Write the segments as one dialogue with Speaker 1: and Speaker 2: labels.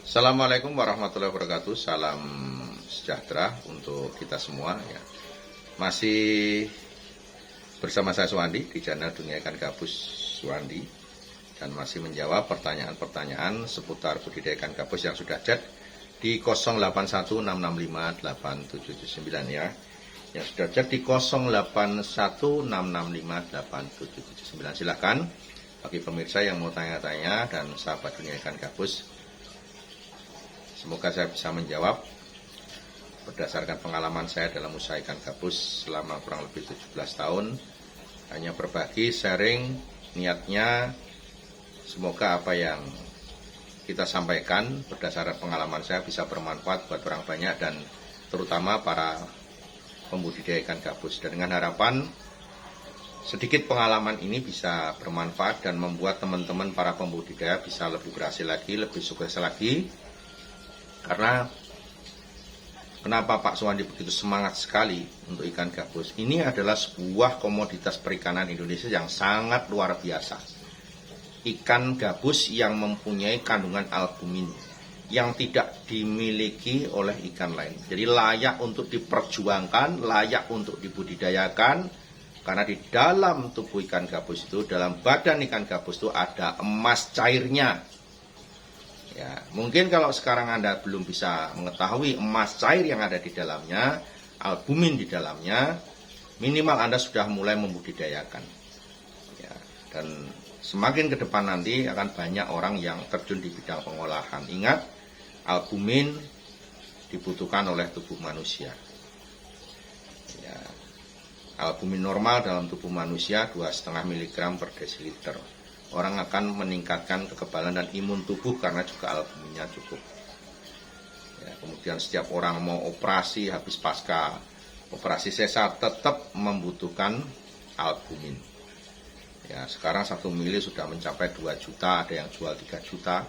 Speaker 1: Assalamualaikum warahmatullahi wabarakatuh. Salam sejahtera untuk kita semua ya. Masih bersama saya Suwandi di channel Dunia Ikan Gabus Suwandi, dan masih menjawab pertanyaan-pertanyaan seputar budidaya ikan gabus yang sudah chat di 0816658779 ya. Yang sudah chat di 0816658779. Silahkan bagi pemirsa yang mau tanya-tanya dan sahabat dunia ikan gabus. Semoga saya bisa menjawab berdasarkan pengalaman saya dalam usaha ikan gabus selama kurang lebih 17 tahun. Hanya berbagi, sharing, niatnya semoga apa yang kita sampaikan berdasarkan pengalaman saya bisa bermanfaat buat orang banyak dan terutama para pembudidaya ikan gabus. Dan dengan harapan sedikit pengalaman ini bisa bermanfaat dan membuat teman-teman para pembudidaya bisa lebih berhasil lagi, lebih sukses lagi. Karena kenapa Pak Suwandi begitu semangat sekali untuk ikan gabus? Ini adalah sebuah komoditas perikanan Indonesia yang sangat luar biasa. Ikan gabus yang mempunyai kandungan albumin yang tidak dimiliki oleh ikan lain. Jadi layak untuk diperjuangkan, layak untuk dibudidayakan. Karena di dalam tubuh ikan gabus itu, dalam badan ikan gabus itu ada emas cairnya. Ya, mungkin kalau sekarang Anda belum bisa mengetahui emas cair yang ada di dalamnya, albumin di dalamnya, minimal Anda sudah mulai membudidayakan. Ya, dan semakin ke depan nanti akan banyak orang yang terjun di bidang pengolahan. Ingat, albumin dibutuhkan oleh tubuh manusia. Ya, albumin normal dalam tubuh manusia 2,5 mg per desiliter. Orang akan meningkatkan kekebalan dan imun tubuh karena juga albuminnya cukup. Ya, kemudian setiap orang mau operasi habis pasca operasi sesar tetap membutuhkan albumin. Ya, sekarang 1 mili sudah mencapai 2 juta, ada yang jual 3 juta.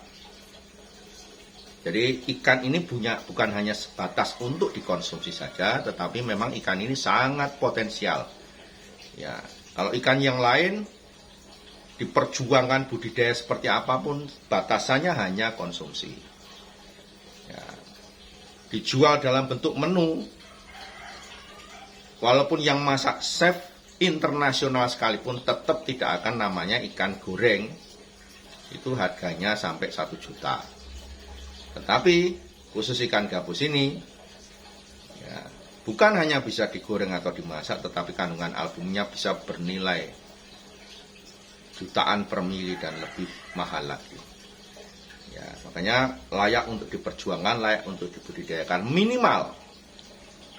Speaker 1: Jadi ikan ini bukan hanya sebatas untuk dikonsumsi saja, tetapi memang ikan ini sangat potensial. Ya, kalau ikan yang lain diperjuangkan budidaya seperti apapun, batasannya hanya konsumsi. Ya, dijual dalam bentuk menu, walaupun yang masak chef internasional sekalipun tetap tidak akan namanya ikan goreng. Itu harganya sampai 1 juta. Tetapi khusus ikan gabus ini ya, bukan hanya bisa digoreng atau dimasak, tetapi kandungan albuminnya bisa bernilai jutaan per mili dan lebih mahal lagi. Ya, makanya layak untuk diperjuangkan, layak untuk dibudidayakan minimal.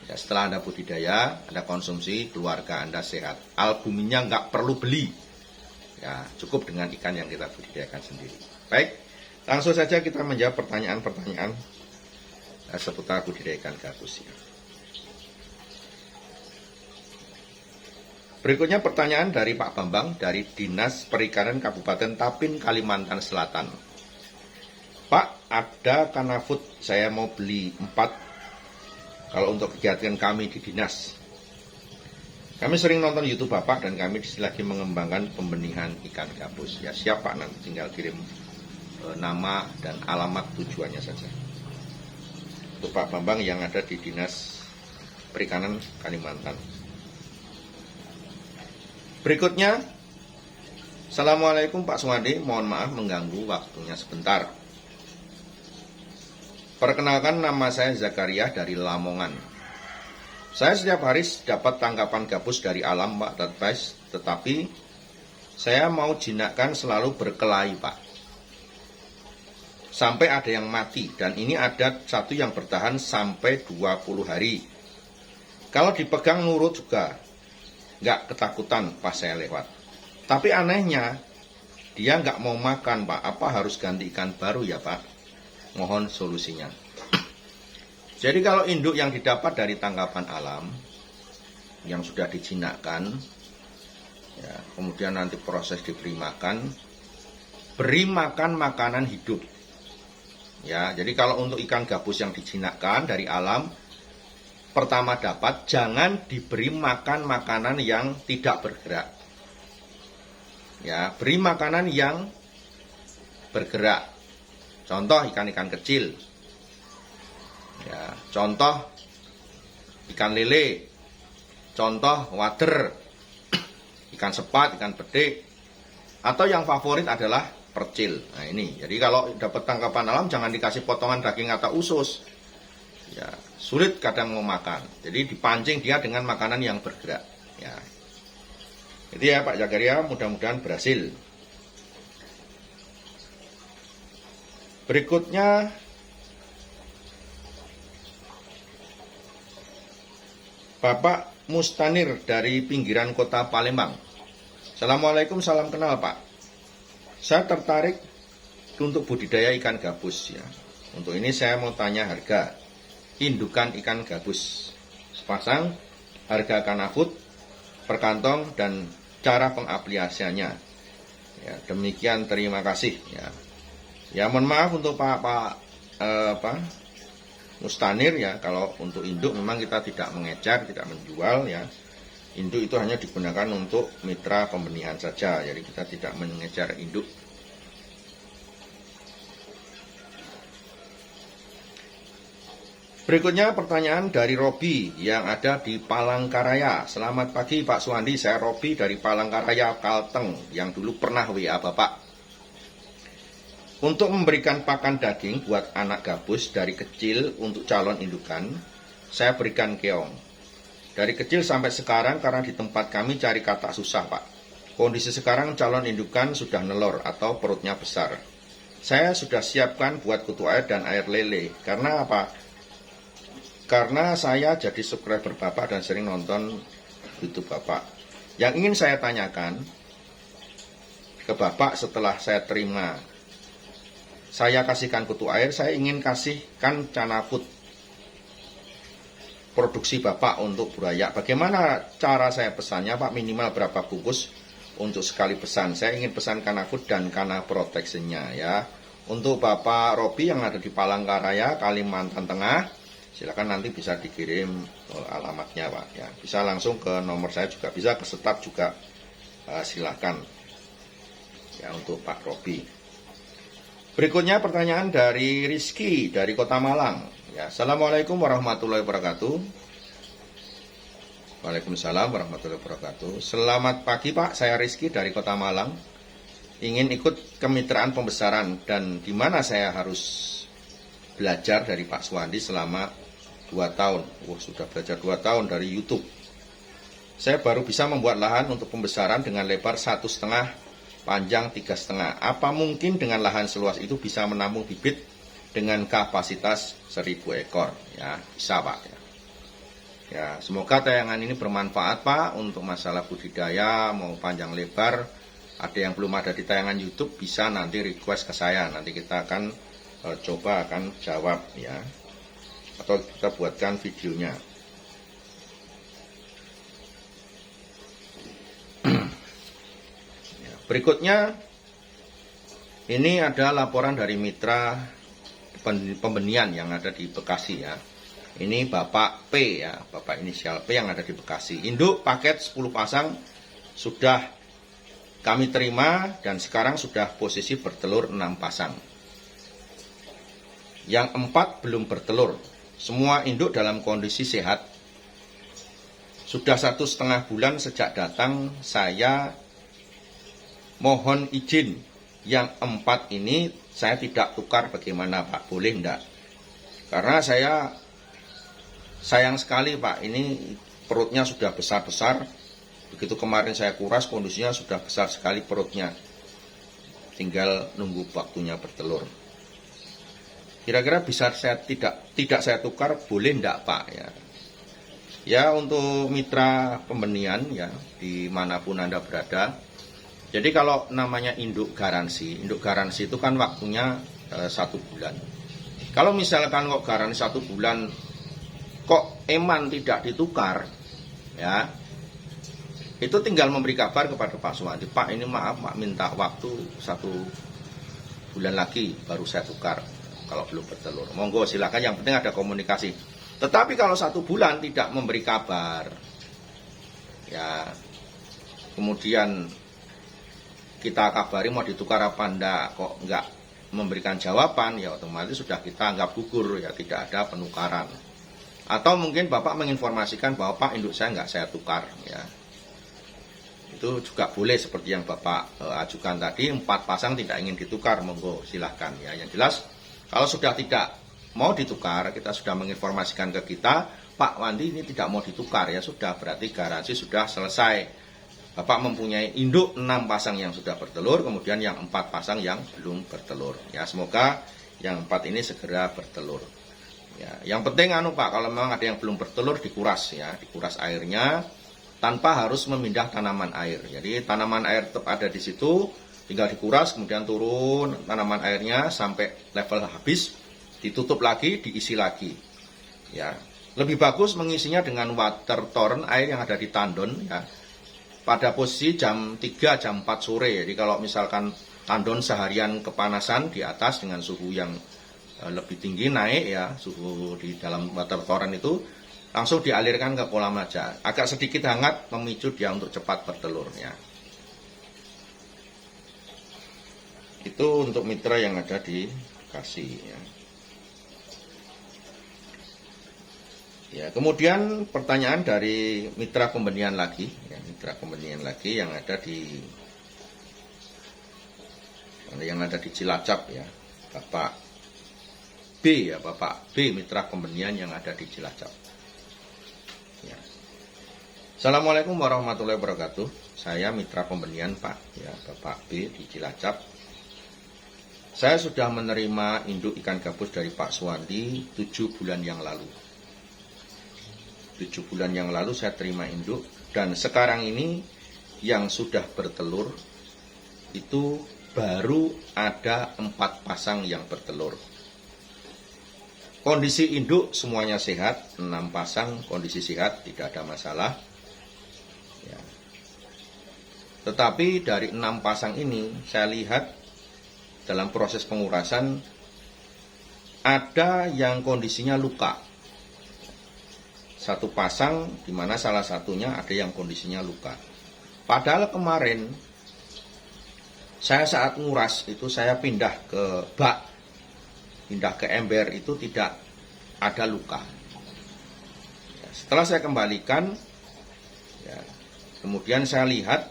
Speaker 1: Ya, setelah Anda budidaya, Anda konsumsi, keluarga Anda sehat. Albuminnya nggak perlu beli. Ya, cukup dengan ikan yang kita budidayakan sendiri. Baik, langsung saja kita menjawab pertanyaan-pertanyaan seputar budidaya ikan gabus. Ya. Berikutnya pertanyaan dari Pak Bambang dari Dinas Perikanan Kabupaten Tapin, Kalimantan Selatan. Pak, ada kanafut, saya mau beli 4 kalau untuk kegiatan kami di dinas. Kami sering nonton YouTube Bapak dan kami lagi mengembangkan pembenihan ikan gabus. Ya siap Pak, nanti tinggal kirim nama dan alamat tujuannya saja. Untuk Pak Bambang yang ada di Dinas Perikanan Kalimantan. Berikutnya, Assalamualaikum Pak Suwandi, mohon maaf mengganggu waktunya sebentar. Perkenalkan, nama saya Zakaria dari Lamongan. Saya setiap hari dapat tangkapan gabus dari alam Pak, tetapi saya mau jinakkan selalu berkelahi Pak. Sampai ada yang mati, dan ini ada satu yang bertahan sampai 20 hari. Kalau dipegang nurut juga, nggak ketakutan pas saya lewat. Tapi anehnya, dia nggak mau makan Pak. Apa harus ganti ikan baru ya Pak? Mohon solusinya. Jadi kalau induk yang didapat dari tangkapan alam, yang sudah dijinakkan, ya, kemudian nanti proses diberi makan, beri makan makanan hidup. Ya, jadi kalau untuk ikan gabus yang dijinakkan dari alam, pertama dapat, jangan diberi makan makanan yang tidak bergerak. Ya, beri makanan yang bergerak. Contoh ikan-ikan kecil. Ya, contoh ikan lele. Contoh wader, ikan sepat, ikan bedik. Atau yang favorit adalah percil. Nah ini, jadi kalau dapat tangkapan alam jangan dikasih potongan daging atau usus. Ya, sulit kadang mau makan. Jadi dipancing dia dengan makanan yang bergerak. Ya. Jadi ya Pak Zakaria, mudah-mudahan berhasil. Berikutnya Bapak Mustanir dari pinggiran kota Palembang. Assalamualaikum, salam kenal Pak. Saya tertarik untuk budidaya ikan gabus ya. Untuk ini saya mau tanya harga indukan ikan gabus sepasang, harga kanafut per kantong, dan cara pengaplikasiannya. Ya, demikian, terima kasih ya. Ya mohon maaf untuk Pak Mustanir ya, kalau untuk induk memang kita tidak mengejar, tidak menjual ya. Induk itu hanya digunakan untuk mitra pembenihan saja, jadi kita tidak mengejar induk. Berikutnya pertanyaan dari Robi yang ada di Palangkaraya. Selamat pagi Pak Suwandi, saya Robi dari Palangkaraya, Kalteng, yang dulu pernah WA Bapak. Untuk memberikan pakan daging buat anak gabus dari kecil untuk calon indukan, saya berikan keong. Dari kecil sampai sekarang karena di tempat kami cari katak susah Pak. Kondisi sekarang calon indukan sudah nelor atau perutnya besar. Saya sudah siapkan buat kutu air dan air lele. Karena apa? Karena saya jadi subscriber Bapak dan sering nonton YouTube Bapak. Yang ingin saya tanyakan ke Bapak setelah saya terima, saya kasihkan kutu air, saya ingin kasihkan canafut produksi Bapak untuk buaya. Bagaimana cara saya pesannya Pak? Minimal berapa bungkus untuk sekali pesan? Saya ingin pesan kanafut dan kana proteksinya ya. Untuk Bapak Robi yang ada di Palangkaraya, Kalimantan Tengah, silakan nanti bisa dikirim alamatnya Pak ya. Bisa langsung ke nomor saya juga, bisa ke staf juga, silakan ya untuk Pak Robi. Berikutnya pertanyaan dari Rizky dari Kota Malang. Ya, Assalamualaikum warahmatullahi wabarakatuh. Waalaikumsalam warahmatullahi wabarakatuh. Selamat pagi Pak, saya Rizky dari Kota Malang. Ingin ikut kemitraan pembesaran dan di mana saya harus belajar dari Pak Suwandi selama 2 tahun. Sudah belajar 2 tahun dari YouTube. Saya baru bisa membuat lahan untuk pembesaran dengan lebar 1,5, panjang 3,5. Apa mungkin dengan lahan seluas itu bisa menampung bibit dengan kapasitas 1.000 ekor? Ya, bisa Pak ya. Ya, semoga tayangan ini bermanfaat Pak untuk masalah budidaya mau panjang lebar. Ada yang belum ada di tayangan YouTube bisa nanti request ke saya. Nanti kita akan coba akan jawab ya. Atau kita buatkan videonya. Ya, berikutnya ini ada laporan dari mitra pembenihan yang ada di Bekasi ya. Ini Bapak P ya, Bapak inisial P yang ada di Bekasi. Induk paket 10 pasang sudah kami terima dan sekarang sudah posisi bertelur 6 pasang. Yang 4 belum bertelur. Semua induk dalam kondisi sehat. Sudah 1,5 bulan sejak datang, saya mohon izin yang 4 ini saya tidak tukar, bagaimana Pak? Boleh enggak? Karena saya sayang sekali Pak, ini perutnya sudah besar-besar. Begitu kemarin saya kuras, kondisinya sudah besar sekali perutnya. Tinggal nunggu waktunya bertelur. Kira-kira bisa saya tidak saya tukar, boleh enggak Pak? Ya. Ya, untuk mitra pembenihan ya, dimanapun Anda berada. Jadi kalau namanya induk garansi itu kan waktunya 1 bulan. Kalau misalkan kok garansi 1 bulan, kok eman tidak ditukar, ya, itu tinggal memberi kabar kepada Pak Suwandi, Pak ini maaf Pak, minta waktu 1 bulan lagi baru saya tukar kalau belum bertelur. Monggo silakan, yang penting ada komunikasi. Tetapi kalau 1 bulan tidak memberi kabar, ya, kemudian kita kabari mau ditukar apa enggak, kok enggak memberikan jawaban, ya otomatis sudah kita anggap gugur, ya tidak ada penukaran. Atau mungkin Bapak menginformasikan bahwa Pak, induk saya nggak saya tukar, ya. Itu juga boleh seperti yang Bapak ajukan tadi, 4 pasang tidak ingin ditukar, monggo silahkan, ya. Yang jelas kalau sudah tidak mau ditukar, kita sudah menginformasikan ke kita, Pak Wandi ini tidak mau ditukar, ya sudah, berarti garansi sudah selesai. Bapak mempunyai induk 6 pasang yang sudah bertelur, kemudian yang 4 pasang yang belum bertelur. Ya, semoga yang 4 ini segera bertelur. Ya, yang penting Pak, kalau memang ada yang belum bertelur dikuras, ya, dikuras airnya tanpa harus memindah tanaman air. Jadi tanaman air tetap ada di situ, tinggal dikuras, kemudian turun tanaman airnya sampai level habis, ditutup lagi, diisi lagi. Ya, lebih bagus mengisinya dengan water torrent, air yang ada di tandon, ya. Pada posisi jam 3, jam 4 sore. Jadi kalau misalkan tandon seharian kepanasan di atas dengan suhu yang lebih tinggi naik, ya, suhu di dalam water torrent itu langsung dialirkan ke kolam aja. Agak sedikit hangat memicu dia untuk cepat bertelurnya. Itu untuk mitra yang ada di Bekasi, ya. Ya, kemudian pertanyaan dari mitra pembenihan lagi, ya, mitra pembenihan lagi yang ada di Cilacap, ya, Bapak B, ya, Bapak B, mitra pembenihan yang ada di Cilacap. Ya. Assalamualaikum warahmatullahi wabarakatuh. Saya mitra pembenihan Pak, ya, Bapak B di Cilacap. Saya sudah menerima induk ikan gabus dari Pak Suwandi 7 bulan yang lalu. 7 bulan yang lalu saya terima induk, dan sekarang ini yang sudah bertelur itu baru ada 4 pasang yang bertelur. Kondisi induk semuanya sehat, 6 pasang kondisi sehat, tidak ada masalah, ya. Tetapi dari 6 pasang ini saya lihat dalam proses pengurasan ada yang kondisinya luka. 1 pasang di mana salah satunya ada yang kondisinya luka. Padahal kemarin saya saat nguras itu saya pindah ke bak, pindah ke ember, itu tidak ada luka. Ya, setelah saya kembalikan, ya, kemudian saya lihat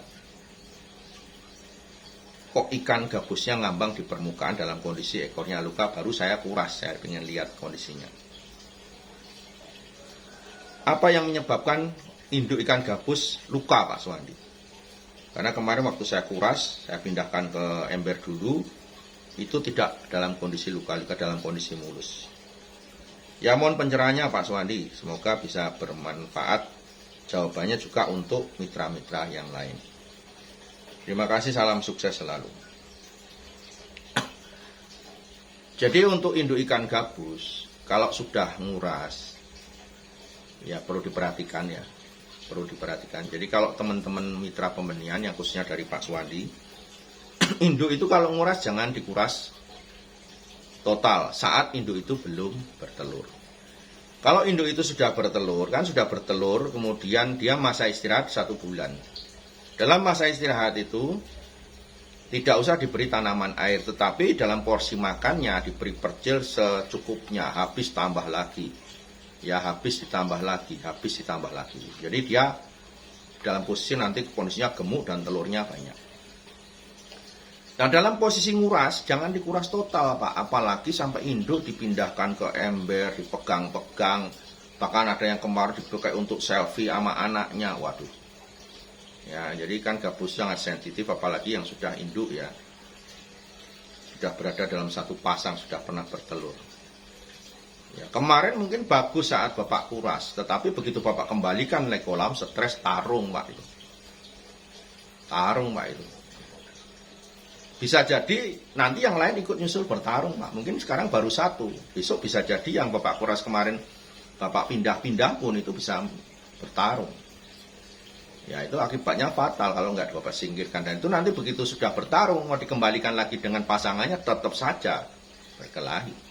Speaker 1: kok ikan gabusnya ngambang di permukaan dalam kondisi ekornya luka, baru saya kuras, saya ingin lihat kondisinya. Apa yang menyebabkan induk ikan gabus luka, Pak Suwandi? Karena kemarin waktu saya kuras, saya pindahkan ke ember dulu, itu tidak dalam kondisi luka-luka, dalam kondisi mulus. Ya, mohon pencerahannya Pak Suwandi, semoga bisa bermanfaat. Jawabannya juga untuk mitra-mitra yang lain. Terima kasih, salam sukses selalu. Jadi untuk induk ikan gabus, kalau sudah nguras, ya perlu diperhatikan, ya, perlu diperhatikan. Jadi kalau teman-teman mitra pembenihan yang khususnya dari Pak Suwandi, induk itu kalau nguras jangan dikuras total saat induk itu belum bertelur. Kalau induk itu sudah bertelur, kan sudah bertelur, kemudian dia masa istirahat 1 bulan. Dalam masa istirahat itu tidak usah diberi tanaman air, tetapi dalam porsi makannya diberi percil secukupnya, habis tambah lagi. Ya, habis ditambah lagi, habis ditambah lagi. Jadi dia dalam posisi nanti kondisinya gemuk dan telurnya banyak. Nah, dalam posisi nguras, jangan dikuras total, Pak. Apalagi sampai induk dipindahkan ke ember, dipegang-pegang. Bahkan ada yang kemarin dipakai untuk selfie sama anaknya. Waduh. Ya, jadi kan gabus sangat sensitif, apalagi yang sudah induk, ya. Sudah berada dalam 1 pasang, sudah pernah bertelur. Ya, kemarin mungkin bagus saat Bapak kuras, tetapi begitu Bapak kembalikan ke kolam, stres, tarung, Pak, itu. Tarung, Pak, itu. Bisa jadi nanti yang lain ikut nyusul bertarung, Pak. Mungkin sekarang baru 1, besok bisa jadi yang Bapak kuras kemarin Bapak pindah-pindah pun itu bisa bertarung. Ya, itu akibatnya fatal kalau nggak Bapak singkirkan. Dan itu nanti begitu sudah bertarung, mau dikembalikan lagi dengan pasangannya, tetap saja berkelahi.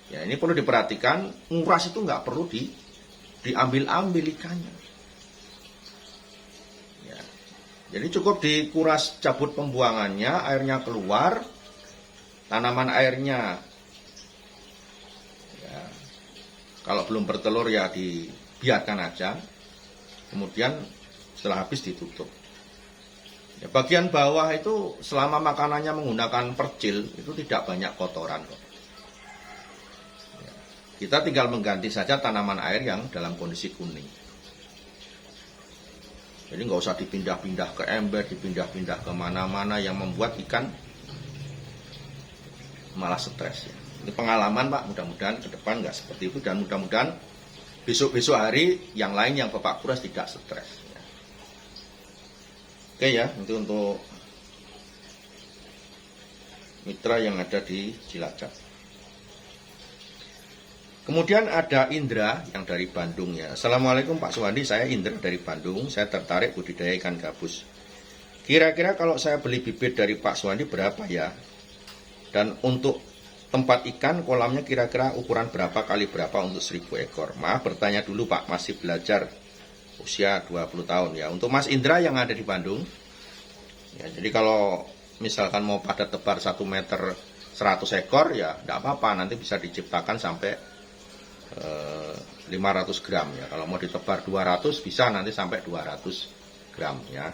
Speaker 1: Ya, ini perlu diperhatikan, nguras itu nggak perlu diambil-ambil ikannya. Jadi cukup dikuras cabut pembuangannya, airnya keluar, tanaman airnya. Ya, kalau belum bertelur ya dibiarkan aja. Kemudian setelah habis ditutup. Ya, bagian bawah itu selama makanannya menggunakan percil itu tidak banyak kotoran kok. Ya, kita tinggal mengganti saja tanaman air yang dalam kondisi kuning. Jadi nggak usah dipindah-pindah ke ember, dipindah-pindah ke mana-mana yang membuat ikan malah stres ya. Ini pengalaman Pak, mudah-mudahan ke depan nggak seperti itu dan mudah-mudahan besok-besok hari yang lain yang Bapak kuras tidak stres. Ya. Oke ya, itu untuk mitra yang ada di Cilacap. Kemudian ada Indra yang dari Bandung ya. Assalamualaikum Pak Suwandi, saya Indra dari Bandung. Saya tertarik budidaya ikan gabus. Kira-kira kalau saya beli bibit dari Pak Suwandi berapa ya? Dan untuk tempat ikan kolamnya kira-kira ukuran berapa kali berapa untuk 1000 ekor? Maaf bertanya dulu Pak, masih belajar usia 20 tahun ya. Untuk Mas Indra yang ada di Bandung. Ya, jadi kalau misalkan mau pada tebar 1 meter 100 ekor ya tidak apa-apa, nanti bisa diciptakan sampai 500 gram ya. Kalau mau ditebar 200 bisa nanti sampai 200 gram ya.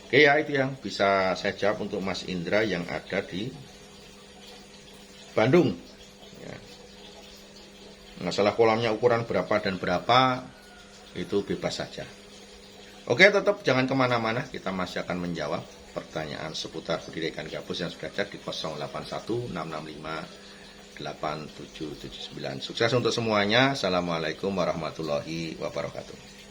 Speaker 1: Oke ya, itu yang bisa saya jawab untuk Mas Indra yang ada di Bandung ya. Masalah kolamnya ukuran berapa dan berapa itu bebas saja. Oke, tetap jangan kemana-mana, kita masih akan menjawab pertanyaan seputar budidaya ikan gabus yang sudah ada di 081 665 8779. Sukses untuk semuanya. Assalamualaikum warahmatullahi wabarakatuh.